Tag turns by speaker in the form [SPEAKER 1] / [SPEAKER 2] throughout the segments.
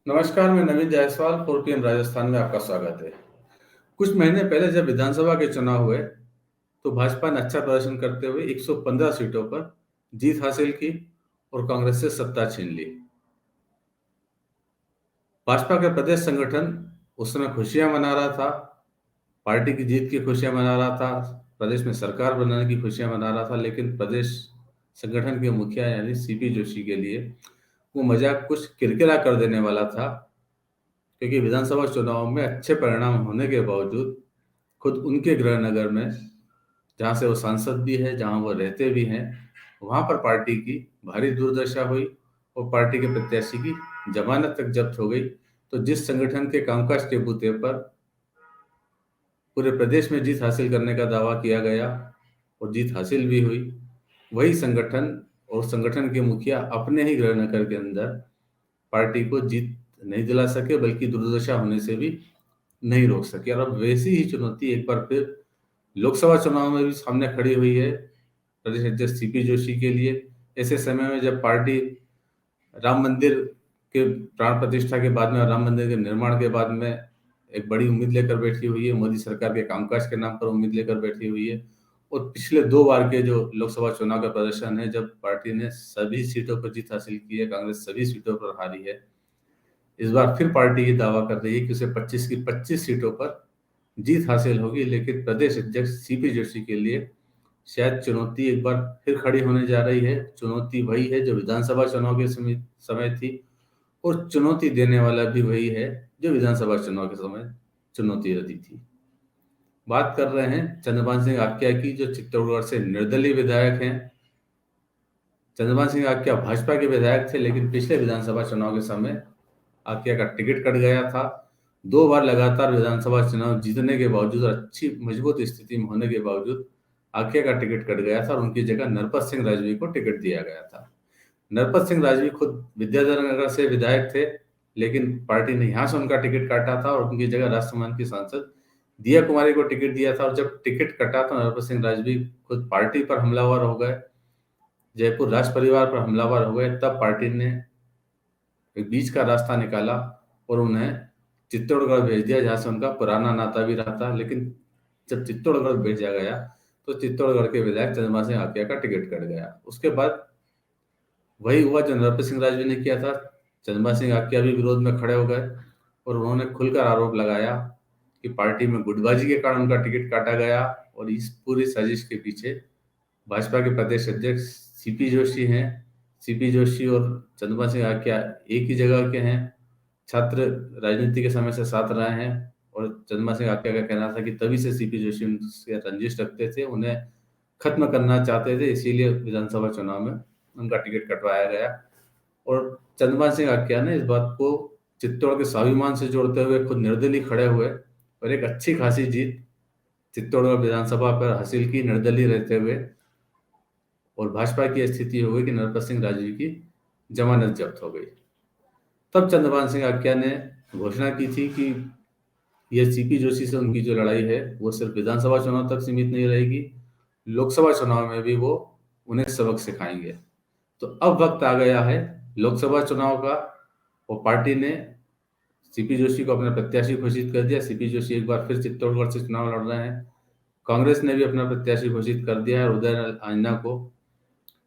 [SPEAKER 1] नमस्कार, मैं नवीन जायसवाल 4 PM राजस्थान में आपका स्वागत है। कुछ महीने पहले जब विधानसभा के चुनाव हुए, तो भाजपा ने अच्छा प्रदर्शन करते हुए 115 सीटों पर जीत हासिल की और कांग्रेस से सत्ता छीन ली। भाजपा का प्रदेश संगठन उस समय खुशियां मना रहा था, पार्टी की जीत की खुशियां मना रहा था, प्रदेश में सरकार बनाने की खुशियां मना रहा था, लेकिन प्रदेश संगठन के मुखिया यानी सीपी जोशी के लिए वो मजाक कुछ किरकिरा कर देने वाला था, क्योंकि विधानसभा चुनाव में अच्छे परिणाम होने के बावजूद खुद उनके गृह नगर में, जहाँ से वो सांसद भी है, जहाँ वो रहते भी हैं, वहाँ पर पार्टी की भारी दुर्दशा हुई और पार्टी के प्रत्याशी की जमानत तक जब्त हो गई। तो जिस संगठन के कामकाज के बूते पर पूरे प्रदेश में जीत हासिल करने का दावा किया गया और जीत हासिल भी हुई, वही संगठन और संगठन के मुखिया अपने ही गृह नगर के अंदर पार्टी को जीत नहीं दिला सके, बल्कि दुर्दशा होने से भी नहीं रोक सके। और अब वैसी ही चुनौती एक बार फिर लोकसभा चुनाव में भी सामने खड़ी हुई है प्रदेश अध्यक्ष सीपी जोशी के लिए। ऐसे समय में जब पार्टी राम मंदिर के प्राण प्रतिष्ठा के बाद में और राम मंदिर के निर्माण के बाद में एक बड़ी उम्मीद लेकर बैठी हुई है, मोदी सरकार के कामकाज के नाम पर उम्मीद लेकर बैठी हुई है। और पिछले 2 बार के जो लोकसभा चुनाव का प्रदर्शन है, जब पार्टी ने सभी सीटों पर जीत हासिल की है, कांग्रेस सभी सीटों पर हारी है, इस बार फिर पार्टी ये दावा कर रही है कि उसे 25 की 25 सीटों पर जीत हासिल होगी। लेकिन प्रदेश अध्यक्ष सीपी जोशी के लिए शायद चुनौती एक बार फिर खड़ी होने जा रही है। चुनौती वही है जो विधानसभा चुनाव के समय थी, और चुनौती देने वाला भी वही है जो विधानसभा चुनाव के समय चुनौती दी थी। बात कर रहे हैं चंद्रभान सिंह आक्या की, जो चित्तौड़गढ़ से निर्दलीय विधायक हैं। चंद्रभान सिंह आक्या भाजपा के विधायक थे, लेकिन पिछले विधानसभा चुनाव के समय आक्या का टिकट कट गया था। 2 बार लगातार विधानसभा चुनाव जीतने के बावजूद और अच्छी मजबूत स्थिति में होने के बावजूद आक्या का टिकट कट गया था और उनकी जगह नरपत सिंह राजवी को टिकट दिया गया था। नरपत सिंह राजवी खुद विद्याधर नगर से विधायक थे, लेकिन पार्टी ने यहाँ से उनका टिकट काटा था और उनकी जगह राष्ट्रमान की सांसद दिया कुमारी को टिकट दिया था। और जब टिकट कटा तो नरपत सिंह राजवी खुद पार्टी पर हमलावर हो गए, जयपुर राज परिवार पर हमलावर हो गए। तब पार्टी ने एक बीच का रास्ता निकाला और उन्हें चित्तौड़गढ़ भेज दिया, जहां से उनका पुराना नाता भी रहा था। लेकिन जब चित्तौड़गढ़ भेजा गया तो चित्तौड़गढ़ के विधायक चंद्रमा सिंह आक्या का टिकट कट गया। उसके बाद वही हुआ जो नरपत सिंह राजवी ने किया था। चंद्रमा सिंह आक्या भी विरोध में खड़े हो गए और उन्होंने खुलकर आरोप लगाया कि पार्टी में गुटबाजी के कारण उनका टिकट काटा गया, और इस पूरी साजिश के पीछे भाजपा के प्रदेश अध्यक्ष सीपी जोशी हैं। सीपी जोशी और चंद्रमा सिंह आक्या एक ही जगह के हैं, छात्र राजनीति के समय से साथ रहे हैं, और चंद्रमा सिंह आक्या का कहना था कि तभी से सीपी जोशी उनसे रंजिश रखते थे, उन्हें खत्म करना चाहते थे, इसीलिए विधानसभा चुनाव में उनका टिकट कटवाया गया। और चंद्रमा सिंह आक्या ने इस बात को चित्तौड़ के स्वाभिमान से जोड़ते हुए खुद निर्दलीय खड़े हुए और एक अच्छी खासी जीत चित्तौड़गढ़ विधानसभा पर हासिल की निर्दलीय रहते हुए। और भाजपा की स्थिति हो गई कि नरपत सिंह राजवी की जमानत जब्त हो गई। तब चंद्रभान सिंह आक्या ने घोषणा की थी कि यह सीपी जोशी से उनकी जो लड़ाई है वो सिर्फ विधानसभा चुनाव तक सीमित नहीं रहेगी, लोकसभा चुनाव में भी वो उन्हें सबक सिखाएंगे। तो अब वक्त आ गया है लोकसभा चुनाव का, और पार्टी ने सीपी जोशी को अपना प्रत्याशी घोषित कर दिया। सीपी जोशी एक बार फिर चित्तौड़गढ़ से चुनाव लड़ रहे हैं। कांग्रेस ने भी अपना प्रत्याशी घोषित कर दिया है, उदय आंजना को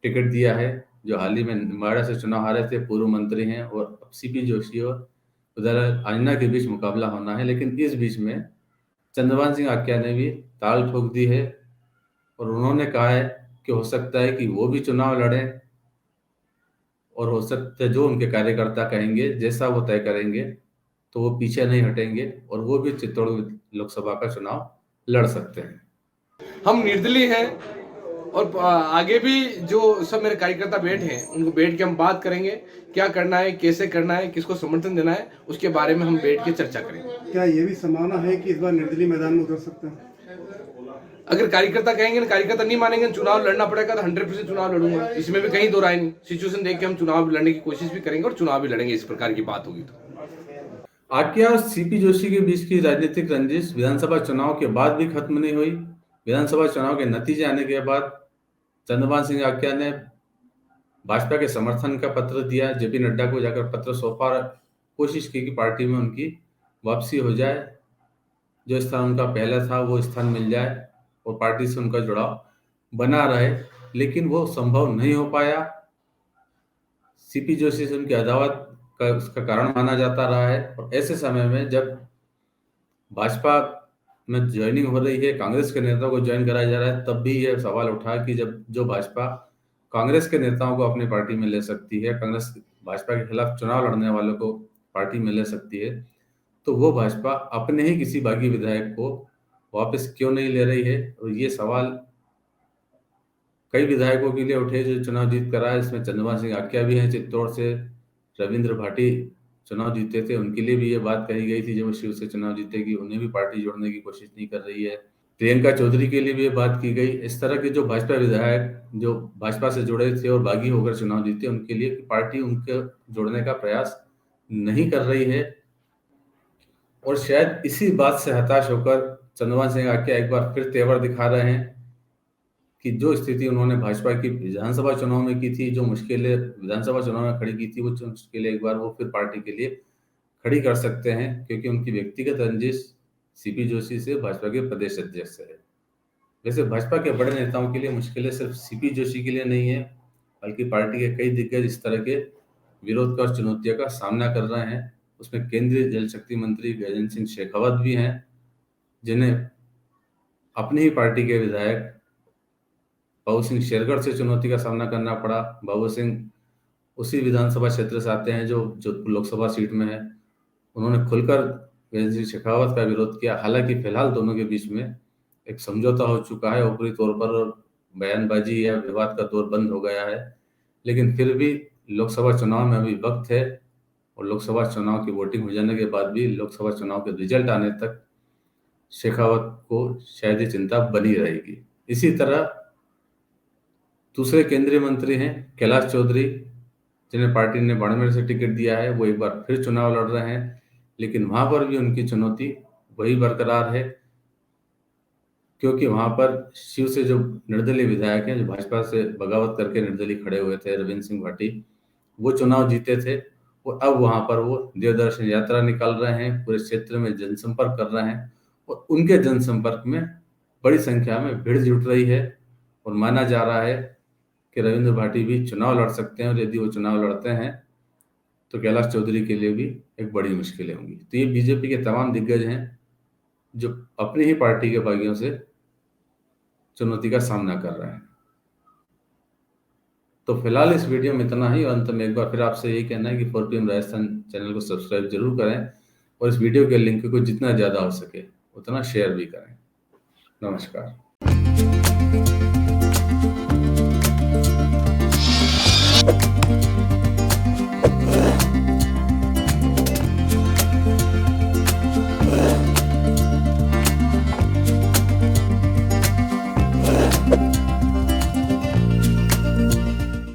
[SPEAKER 1] टिकट दिया है, जो हाल ही में नोएडा से चुनाव हारे थे, पूर्व मंत्री हैं। और अब सीपी जोशी और उदय आंजना के बीच मुकाबला होना है। लेकिन इस बीच में चंद्रभान सिंह आक्या ने भी ताल ठोक दी है और उन्होंने कहा है कि हो सकता है कि वो भी चुनाव लड़ें, और हो सकता है जो उनके कार्यकर्ता कहेंगे जैसा वो तय करेंगे तो वो पीछे नहीं हटेंगे, और वो भी चित्तौड़ लोकसभा का चुनाव लड़ सकते हैं।
[SPEAKER 2] हम निर्दलीय हैं और आगे भी जो सब मेरे कार्यकर्ता बैठे हैं उनको बैठ के हम बात करेंगे, क्या करना है, कैसे करना है, किसको समर्थन देना है, उसके बारे में हम बैठ के चर्चा करेंगे।
[SPEAKER 3] क्या ये भी संभावना है कि इस बार निर्दलीय मैदान में उतर सकते हैं?
[SPEAKER 2] अगर कार्यकर्ता कहेंगे ना, कार्यकर्ता नहीं मानेंगे, चुनाव लड़ना पड़ेगा तो 100% चुनाव लड़ूंगा, इसमें भी कहीं दो राय नहीं। सिचुएशन देख के हम चुनाव लड़ने की कोशिश भी करेंगे और चुनाव भी लड़ेंगे, इस प्रकार की बात होगी तो।
[SPEAKER 1] आक्या और सीपी जोशी के बीच की राजनीतिक रंजिश विधानसभा चुनाव के बाद भी खत्म नहीं हुई। विधानसभा चुनाव के नतीजे आने के बाद चंद्रभान सिंह आक्या ने भाजपा के समर्थन का पत्र दिया, जेपी नड्डा को जाकर पत्र सौंपा कोशिश की कि पार्टी में उनकी वापसी हो जाए, जो स्थान उनका पहला था वो स्थान मिल जाए और पार्टी से उनका जुड़ाव बना रहे, लेकिन वो संभव नहीं हो पाया। सीपी जोशी से उनकी अदावत का उसका कारण माना जाता रहा है। और ऐसे समय में जब भाजपा में ज्वाइनिंग हो रही है, कांग्रेस के नेताओं को ज्वाइन कराया जा रहा है, तब भी यह सवाल उठा कि जब जो भाजपा कांग्रेस के नेताओं को अपनी पार्टी में ले सकती है, कांग्रेस भाजपा के खिलाफ चुनाव लड़ने वालों को पार्टी में ले सकती है, तो वो भाजपा अपने ही किसी बागी विधायक को वापस क्यों नहीं ले रही है। और ये सवाल कई विधायकों के लिए उठे जो चुनाव जीत कर आए। इसमें चंद्रमा सिंह आक्या भी हैं चित्तौड़ से, रविंद्र भाटी चुनाव जीते थे, उनके लिए भी ये बात कही गई थी जब वो शिव से चुनाव जीते कि उन्हें भी पार्टी जोड़ने की कोशिश नहीं कर रही है। प्रियंका चौधरी के लिए भी ये बात की गई। इस तरह के जो भाजपा विधायक जो भाजपा से जुड़े थे और बागी होकर चुनाव जीते, उनके लिए पार्टी उनके जोड़ने का प्रयास नहीं कर रही है। और शायद इसी बात से हताश होकर चंद्रमा सिंह आक्या एक बार फिर तेवर दिखा रहे हैं कि जो स्थिति उन्होंने भाजपा की विधानसभा चुनाव में की थी, जो मुश्किलें विधानसभा चुनाव में खड़ी की थी, वो मुश्किलें एक बार वो फिर पार्टी के लिए खड़ी कर सकते हैं, क्योंकि उनकी व्यक्तिगत रंजिश सीपी जोशी से भाजपा के प्रदेश अध्यक्ष है। वैसे भाजपा के बड़े नेताओं के लिए मुश्किलें सिर्फ सीपी जोशी के लिए नहीं है, बल्कि पार्टी के कई दिग्गज इस तरह के विरोध का और चुनौतियों का सामना कर रहे हैं। उसमें केंद्रीय जल शक्ति मंत्री गजेंद्र सिंह शेखावत भी हैं, जिन्हें अपनी ही पार्टी के विधायक बाबू सिंह शेरगढ़ से चुनौती का सामना करना पड़ा। बाबू सिंह उसी विधानसभा क्षेत्र से आते हैं जो जोधपुर लोकसभा सीट में है। उन्होंने खुलकर गजेंद्र सिंह शेखावत का विरोध किया। हालांकि फिलहाल दोनों के बीच में एक समझौता हो चुका है ऊपरी तौर पर, और बयानबाजी या विवाद का दौर बंद हो गया है, लेकिन फिर भी लोकसभा चुनाव में अभी वक्त है और लोकसभा चुनाव की वोटिंग हो जाने के बाद भी लोकसभा चुनाव के रिजल्ट आने तक शेखावत को शायद ही चिंता बनी रहेगी। इसी तरह दूसरे केंद्रीय मंत्री हैं कैलाश चौधरी, जिन्हें पार्टी ने बाड़मेर से टिकट दिया है। वो एक बार फिर चुनाव लड़ रहे हैं, लेकिन वहां पर भी उनकी चुनौती वही बरकरार है, क्योंकि वहां पर शिव से जो निर्दलीय विधायक हैं, जो भाजपा से बगावत करके निर्दलीय खड़े हुए थे, रविंद्र सिंह भाटी, वो चुनाव जीते थे। और अब वहां पर वो देवदर्शन यात्रा निकाल रहे हैं, पूरे क्षेत्र में जनसंपर्क कर रहे हैं, और उनके जनसंपर्क में बड़ी संख्या में भीड़ जुट रही है। और माना जा रहा है कि रविंद्र भाटी भी चुनाव लड़ सकते हैं, और यदि वो चुनाव लड़ते हैं तो कैलाश चौधरी के लिए भी एक बड़ी मुश्किलें होंगी। तो ये बीजेपी के तमाम दिग्गज हैं जो अपनी ही पार्टी के बागियों से चुनौती का सामना कर रहे हैं। तो फिलहाल इस वीडियो में इतना ही, और अंत में एक बार फिर आपसे यही कहना है कि 4PM राजस्थान चैनल को सब्सक्राइब जरूर करें, और इस वीडियो के लिंक को जितना ज़्यादा हो सके उतना शेयर भी करें। नमस्कार।